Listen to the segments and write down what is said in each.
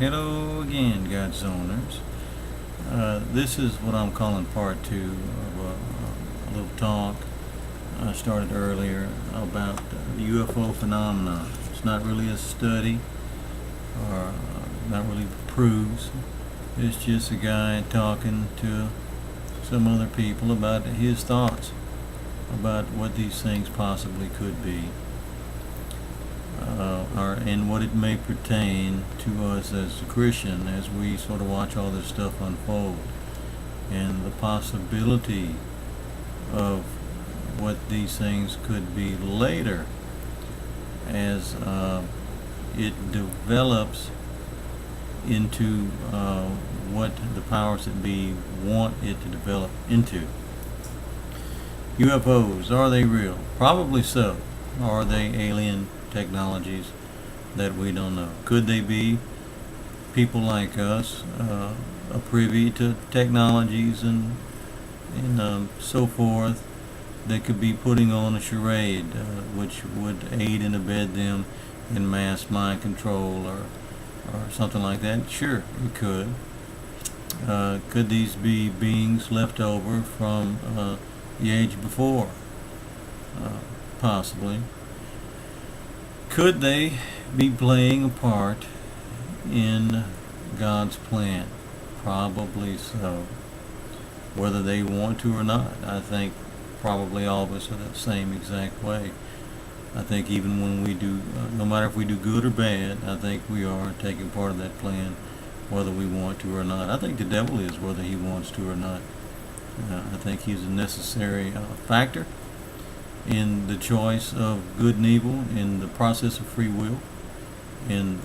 Hello again, Godzoners. This is what I'm calling part two of a little talk I started earlier about the UFO phenomenon. It's not really a study or not really proofs. It's just a guy talking to some other people about his thoughts about what these things possibly could be. And what it may pertain to us as a Christian as we sort of watch all this stuff unfold, and the possibility of what these things could be later as it develops into what the powers that be want it to develop into. UFOs, are they real? Probably so. Are they alien technologies that we don't know? Could they be people like us, privy to technologies and so forth, that could be putting on a charade which would aid and abet them in mass mind control or something like that? Sure, it could. Could these be beings left over from the age before? Possibly. Could they be playing a part in God's plan? Probably so. Whether they want to or not, I think probably all of us are the same exact way. I think even when we do, no matter if we do good or bad, I think we are taking part of that plan, whether we want to or not. I think the devil is, whether he wants to or not. I think he's a necessary factor in the choice of good and evil, in the process of free will, and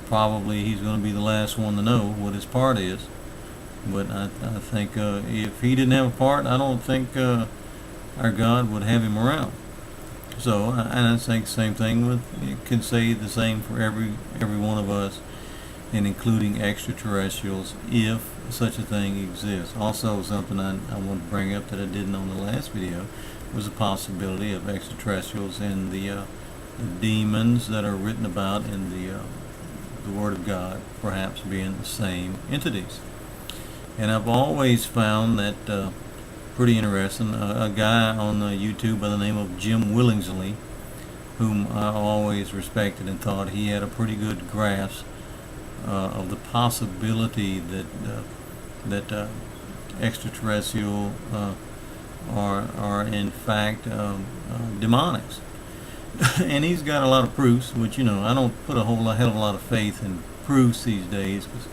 probably he's going to be the last one to know what his part is. But I think if he didn't have a part, I don't think our God would have him around. So, and I think the same thing with, you can say the same for every one of us, and including extraterrestrials, if such a thing exists. Also, something I want to bring up that I didn't on the last video was the possibility of extraterrestrials and the demons that are written about in the Word of God perhaps being the same entities. And I've always found that pretty interesting. A guy on YouTube by the name of Jim Willingsley, whom I always respected and thought he had a pretty good grasp of the possibility that extraterrestrial are in fact demonics. And he's got a lot of proofs, which, you know, I don't put a hell of a lot of faith in proofs these days, because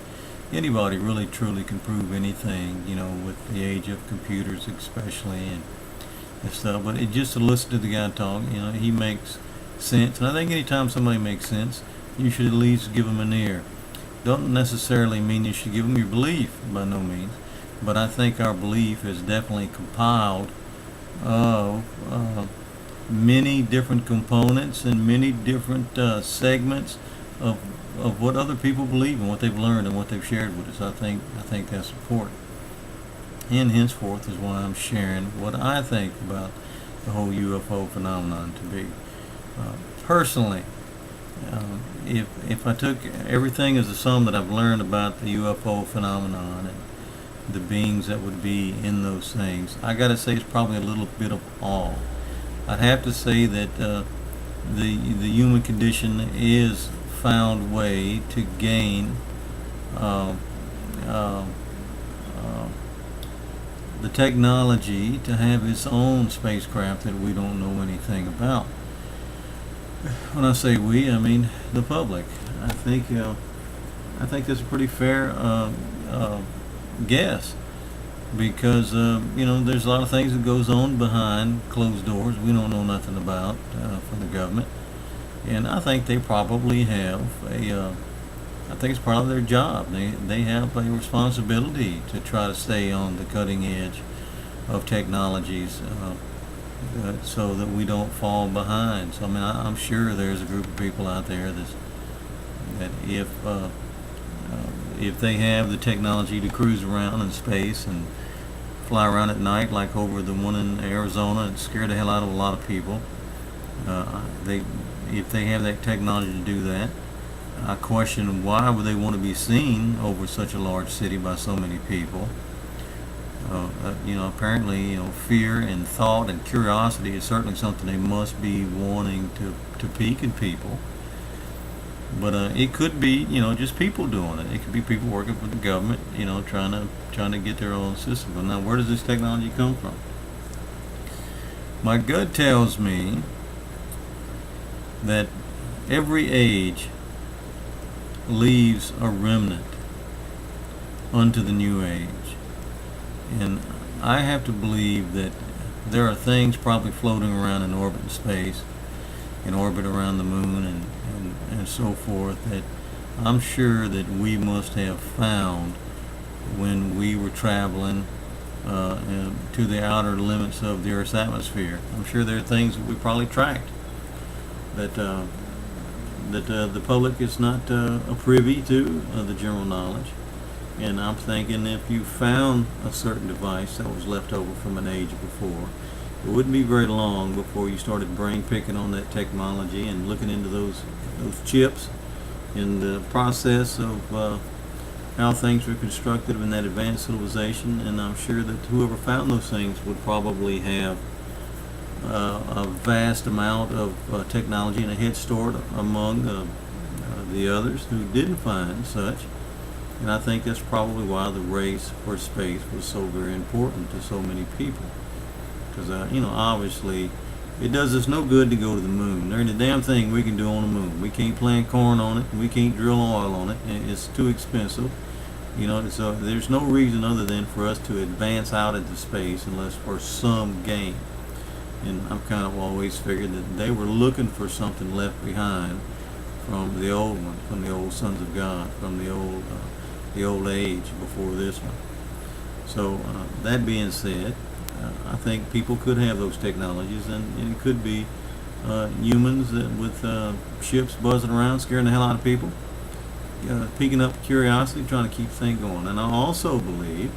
anybody really truly can prove anything, you know, with the age of computers especially and stuff. But it just to listen to the guy talk, you know, he makes sense. And I think anytime somebody makes sense, you should at least give them an ear. Don't necessarily mean you should give them your belief, by no means. But I think our belief is definitely compiled of many different components and many different segments of what other people believe and what they've learned and what they've shared with us. I think that's important. And henceforth is why I'm sharing what I think about the whole UFO phenomenon to be. Personally, if I took everything as a sum that I've learned about the UFO phenomenon and the beings that would be in those things, I gotta say it's probably a little bit of all. I'd have to say that the human condition is found way to gain the technology to have its own spacecraft that we don't know anything about. When I say we, I mean the public. I think that's a pretty fair guess, because you know, there's a lot of things that goes on behind closed doors we don't know nothing about from the government, and I think they probably have I think it's part of their job. They have a responsibility to try to stay on the cutting edge of technologies, so that we don't fall behind. So I mean, I'm sure there's a group of people out there that if they have the technology to cruise around in space and fly around at night, like over the one in Arizona, and scare the hell out of a lot of people, if they have that technology to do that, I question why would they want to be seen over such a large city by so many people. Apparently, fear and thought and curiosity is certainly something they must be wanting to pique in people. But it could be, just people doing it. It could be people working for the government, trying to get their own system. But now, where does this technology come from? My gut tells me that every age leaves a remnant unto the new age. And I have to believe that there are things probably floating around in orbit in space, in orbit around the moon and so forth, that I'm sure that we must have found when we were traveling to the outer limits of the Earth's atmosphere. I'm sure there are things that we probably tracked that the public is not privy to, the general knowledge. And I'm thinking if you found a certain device that was left over from an age before, it wouldn't be very long before you started brain picking on that technology and looking into those chips and the process of how things were constructed in that advanced civilization. And I'm sure that whoever found those things would probably have a vast amount of technology and a head start among the others who didn't find such. And I think that's probably why the race for space was so very important to so many people. Because, obviously, it does us no good to go to the moon. There ain't a damn thing we can do on the moon. We can't plant corn on it. We can't drill oil on it. It's too expensive. So there's no reason other than for us to advance out into space unless for some gain. And I've kind of always figured that they were looking for something left behind from the old one, from the old sons of God, from the old age before this one. So that being said, I think people could have those technologies, and it could be humans with ships buzzing around, scaring the hell out of people, piquing up curiosity, trying to keep things going. And I also believe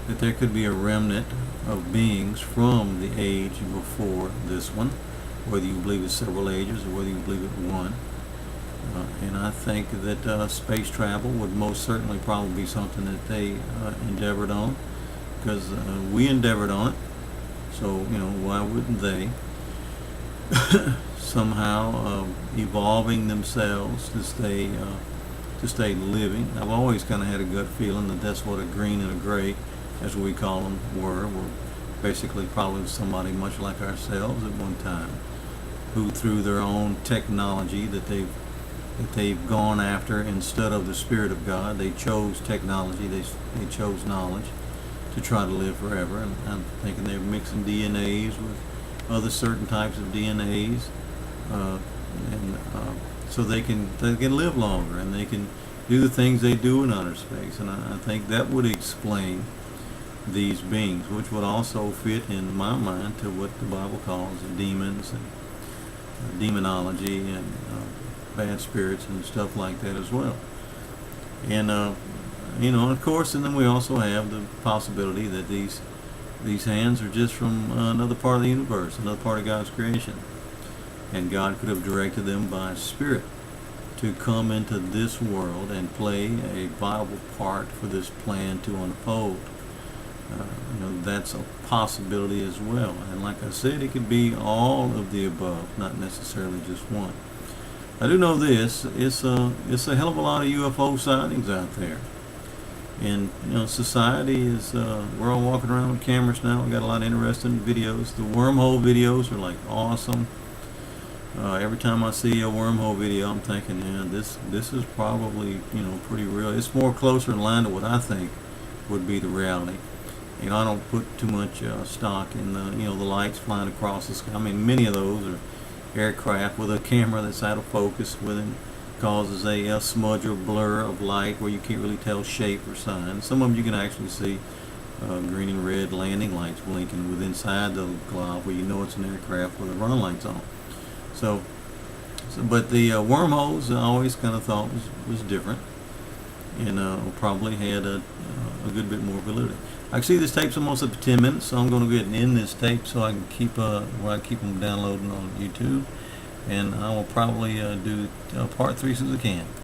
that there could be a remnant of beings from the age before this one, whether you believe it's several ages or whether you believe it's one. And I think that space travel would most certainly probably be something that they endeavored on, because we endeavored on it. So, why wouldn't they somehow evolving themselves to stay living? I've always kind of had a gut feeling that that's what a green and a gray, as we call them, were basically probably somebody much like ourselves at one time, who through their own technology that they've gone after instead of the Spirit of God, they chose technology, they chose knowledge to try to live forever. And I'm thinking they're mixing DNAs with other certain types of DNAs, so they can live longer and they can do the things they do in outer space. And I think that would explain these beings, which would also fit in my mind to what the Bible calls demons and demonology and bad spirits and stuff like that as well. And of course, and then we also have the possibility that these hands are just from another part of the universe, another part of God's creation, and God could have directed them by Spirit to come into this world and play a vital part for this plan to unfold. That's a possibility as well. And like I said, it could be all of the above, not necessarily just one. I do know this: it's a hell of a lot of UFO sightings out there, and society is we're all walking around with cameras now. We got a lot of interesting videos. The wormhole videos are like awesome. Every time I see a wormhole video, I'm thinking, this is probably pretty real. It's more closer in line to what I think would be the reality. I don't put too much stock in the lights flying across the sky. I mean, many of those are aircraft with a camera that's out of focus within causes a smudge or blur of light where you can't really tell shape or sign. Some of them you can actually see green and red landing lights blinking with inside the glob where it's an aircraft with the running lights on. But the wormholes I always kind of thought was different, and probably had a good bit more validity. I see this tape's almost up to 10 minutes, so I'm going to go ahead and end this tape so I can keep them downloading on YouTube. and I will probably do part 3 as soon as I can.